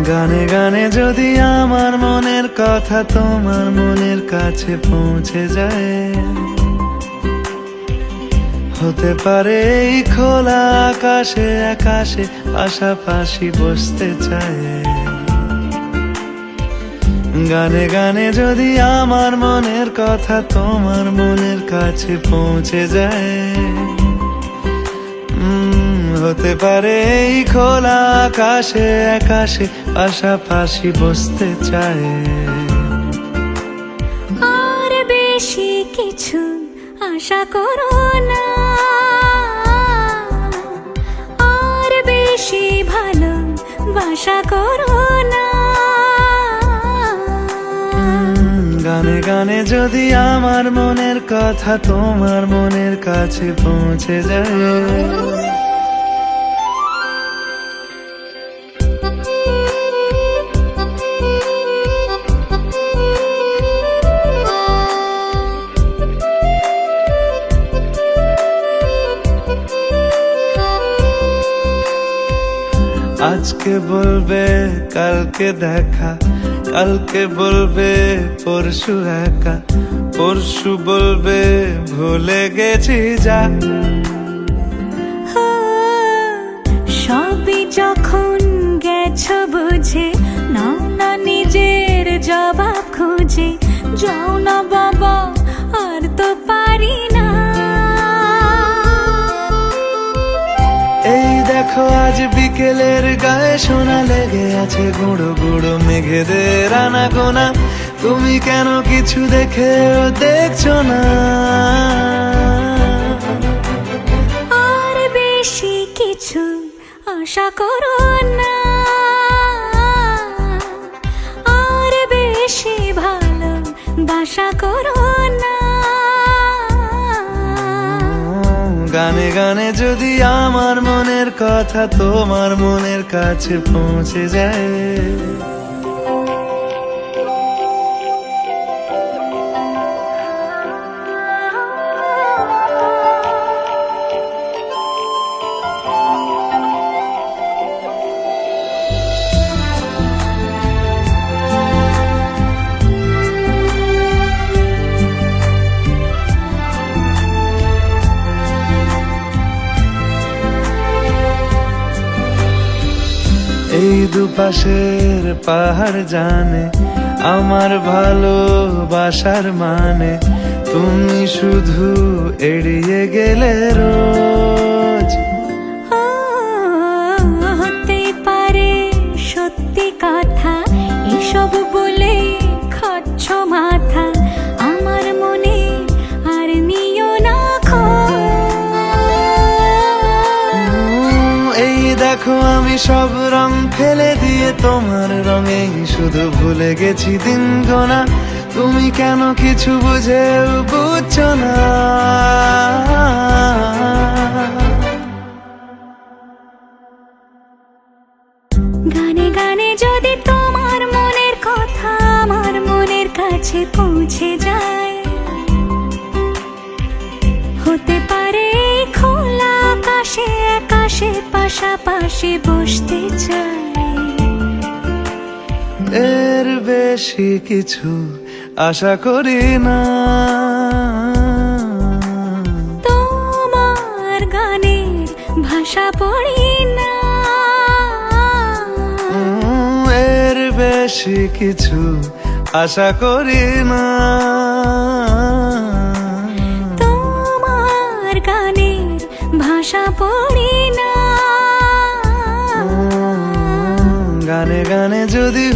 গানে গানে যদি আমার মনের কথা তোমার মনের কাছে পৌঁছে যায়, হতে পারে এই খোলা আকাশে আকাশে পাশাপাশি বসতে চায়। গানে গানে যদি আমার মনের কথা তোমার মনের কাছে পৌঁছে যায়, হতে পারে এই খোলা আকাশে আকাশে পাশাপাশি বসতে চায়। আর বেশি কিছু আশা করো না, আর বেশি ভালোবাসা করো না। গানে গানে যদি আমার মনের কথা তোমার মনের কাছে পৌঁছে যায়, আজকে বলবে কালকে দেখা, কালকে বলবে পরশু একা, পরশু বলবে ভুলে গেছি যা। সবই যখন গেছো বুঝে, নাও না নিজের জবাব খুঁজে। যাও না বাবা, আর তো পারি না। এই দেখো আজ বিকেলের গায়ে সোনা লেগে আছে গুঁড়ো গুঁড়ো মেঘেদের আনাগোনা। তুমি কেন কিছু দেখেও দেখছো না? আর বেশি কিছু আশা করো না, আর বেশি ভালোবাসা করো না। গানে গানে যদি আমার মনের কথা তোমার মনের কাছে পৌঁছে যায়, এই দুপাশের পাহাড় জানে আমার ভালোবাসার মানে। তুমি শুধু এড়িয়ে গেলে রোজ। হতে পারে সত্যি কথা, এসব বলে খাচ্ছ মাথা। আমার মনে আর নিও না খোঁজ। এই দেখো আমি সব রং ফেলে দিয়ে তোমার রঙেই শুধু ভুলে গেছি দিন গোনা। তুমি কেন কিছু বুঝেও বুঝছো না? গানে গানে যদি তোমার মনের কথা আমার মনের কাছে পৌঁছে যায়, হতে পারে খোলা আকাশে আকাশে পাশাপাশি বসতে চাই। এর বেশি কিছু আশা করি না। তোমার গানের ভাষা পড়ি না, এর বেশি কিছু আশা করি না। তোমার গানের ভাষা পড়ি না। গানে গানে যদি